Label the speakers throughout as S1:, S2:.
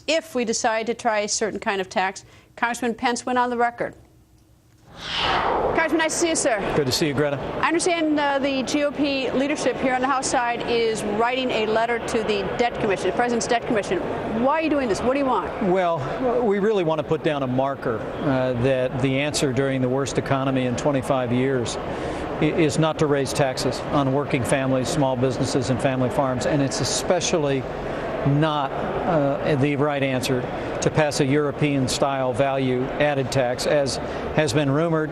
S1: if we decide to try a certain kind of tax. Congressman Pence went on the record. Congressman, nice to see you, sir.
S2: Good to see you, Greta.
S1: I understand the GOP leadership here on the House side is writing a letter to the debt commission, the President's Debt Commission. Why are you doing this? What do you want?
S2: Well, we really want to put down a marker that the answer during the worst economy in 25 years is not to raise taxes on working families, small businesses, and family farms. And it's especially not the right answer to pass a European-style value-added tax, as has been rumored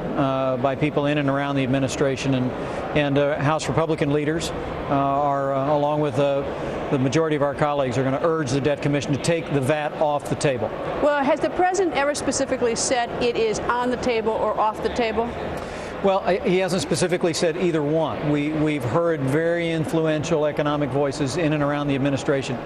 S2: by people in and around the administration, and House Republican leaders are, along with the majority of our colleagues, are going to urge the Debt Commission to take the VAT off the table.
S1: Well, has the President ever specifically said it is on the table or off the table?
S2: Well, he hasn't specifically said either one. We've heard very influential economic voices in and around the administration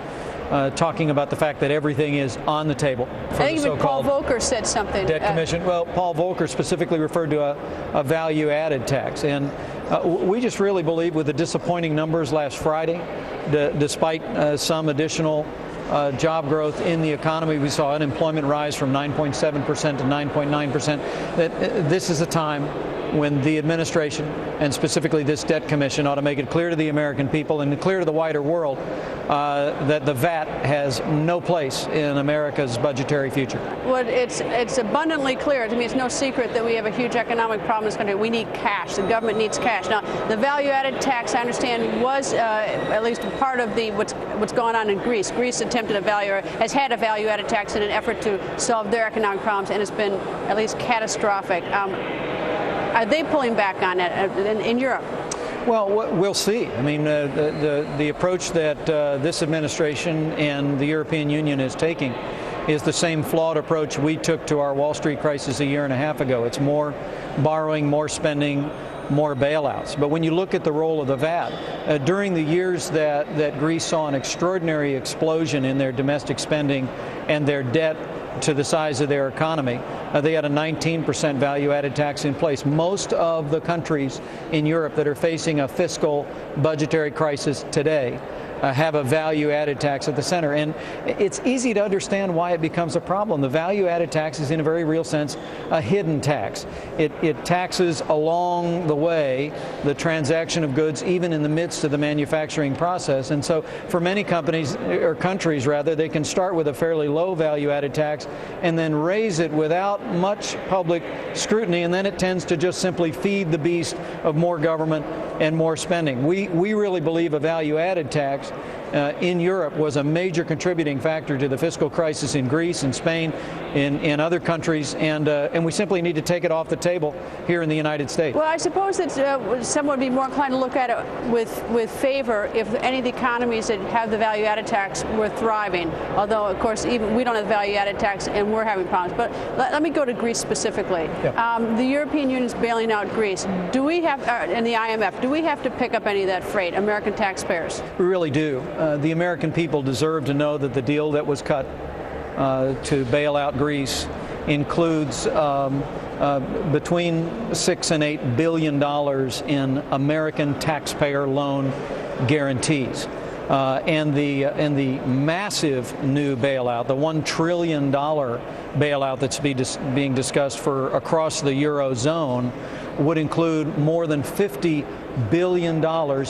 S2: talking about the fact that everything is on the table.
S1: I think even Paul Volcker said something.
S2: Debt Commission. Well, Paul Volcker specifically referred to a value-added tax, and we just really believe, with the disappointing numbers last Friday, despite some additional job growth in the economy, we saw unemployment rise from 9.7% to 9.9%, that this is a time when the administration, and specifically this debt commission, ought to make it clear to the American people and clear to the wider world that the VAT has no place in America's budgetary future.
S1: Well, it's abundantly clear. To me, it's no secret that we have a huge economic problem in this country. We need cash. The government needs cash. Now, the value-added tax, I understand, was at least part of the what's going on in Greece. Greece has had a value-added tax in an effort to solve their economic problems, and it's been at least catastrophic. Are they pulling back on it in Europe?
S2: Well, we'll see. I mean, the approach that this administration and the European Union is taking is the same flawed approach we took to our Wall Street crisis a year and a half ago. It's more borrowing, more spending, more bailouts. But when you look at the role of the VAT, during the years that Greece saw an extraordinary explosion in their domestic spending and their debt to the size of their economy, they had a 19% value-added tax in place. Most of the countries in Europe that are facing a fiscal budgetary crisis today have a value-added tax at the center. And it's easy to understand why it becomes a problem. The value-added tax is, in a very real sense, a hidden tax. It taxes along the way the transaction of goods, even in the midst of the manufacturing process. And so for many companies, or countries rather, they can start with a fairly low value-added tax and then raise it without much public scrutiny, and then it tends to just simply feed the beast of more government and more spending. We really believe a value-added tax in Europe was a major contributing factor to the fiscal crisis in Greece and Spain, in other countries, and we simply need to take it off the table here in the United States.
S1: Well, I suppose that someone would be more inclined to look at it with favor if any of the economies that have the value-added tax were thriving. Although, of course, even we don't have the value-added tax and we're having problems. But let me go to Greece specifically. Yeah. The European Union's bailing out Greece. Do we have, and the IMF, do we have to pick up any of that freight, American taxpayers?
S2: We really do. The American people deserve to know that the deal that was cut to bail out Greece includes between $6 and $8 billion in American taxpayer loan guarantees. And the massive new bailout, the $1 trillion bailout that's being discussed for across the Eurozone, would include more than $50 billion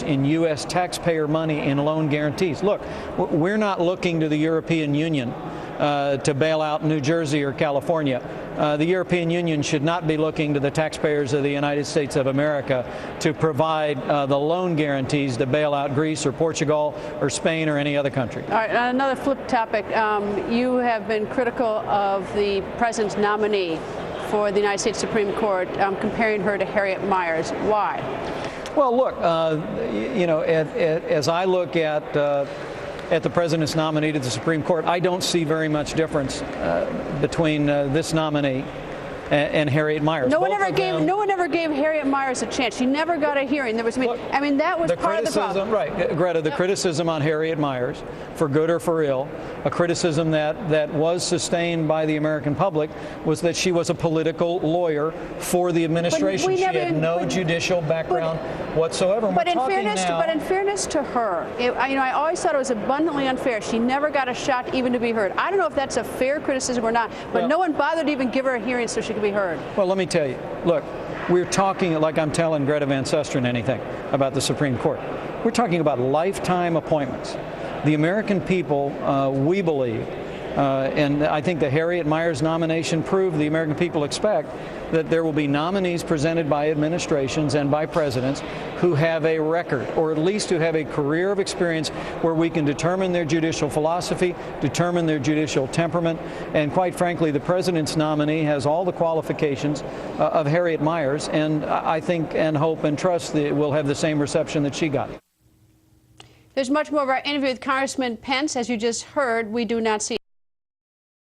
S2: in U.S. taxpayer money in loan guarantees. Look, we're not looking to the European Union to bail out New Jersey or California. The European Union should not be looking to the taxpayers of the United States of America to provide the loan guarantees to bail out Greece or Portugal or Spain or any other country.
S1: All right, another flip topic. You have been critical of the President's nominee for the United States Supreme Court, comparing her to Harriet Miers. Why?
S2: Well, look, you know, as I look at the President's nominee to the Supreme Court, I don't see very much difference between this nominee and Harriet Miers.
S1: No one ever gave Harriet Miers a chance. She never got a hearing. There was, I mean, that was part of the problem.
S2: Right, Greta, the criticism on Harriet Miers, for good or for ill, a criticism that was sustained by the American public, was that she was a political lawyer for the administration. She had no judicial background whatsoever.
S1: But in fairness to her, I always thought it was abundantly unfair. She never got a shot even to be heard. I don't know if that's a fair criticism or not, but no one bothered to even give her a hearing so she could be heard.
S2: Well, let me tell you, look, we're talking like I'm telling Greta Van Susteren anything about the Supreme Court. We're talking about lifetime appointments. The American people, we believe, and I think the Harriet Miers nomination proved the American people expect that there will be nominees presented by administrations and by presidents who have a record, or at least who have a career of experience where we can determine their judicial philosophy, determine their judicial temperament, and quite frankly, the president's nominee has all the qualifications of Harriet Miers, and I think and hope and trust that we'll have the same reception that she got.
S1: There's much more of our interview with Congressman Pence. As you just heard, we do not see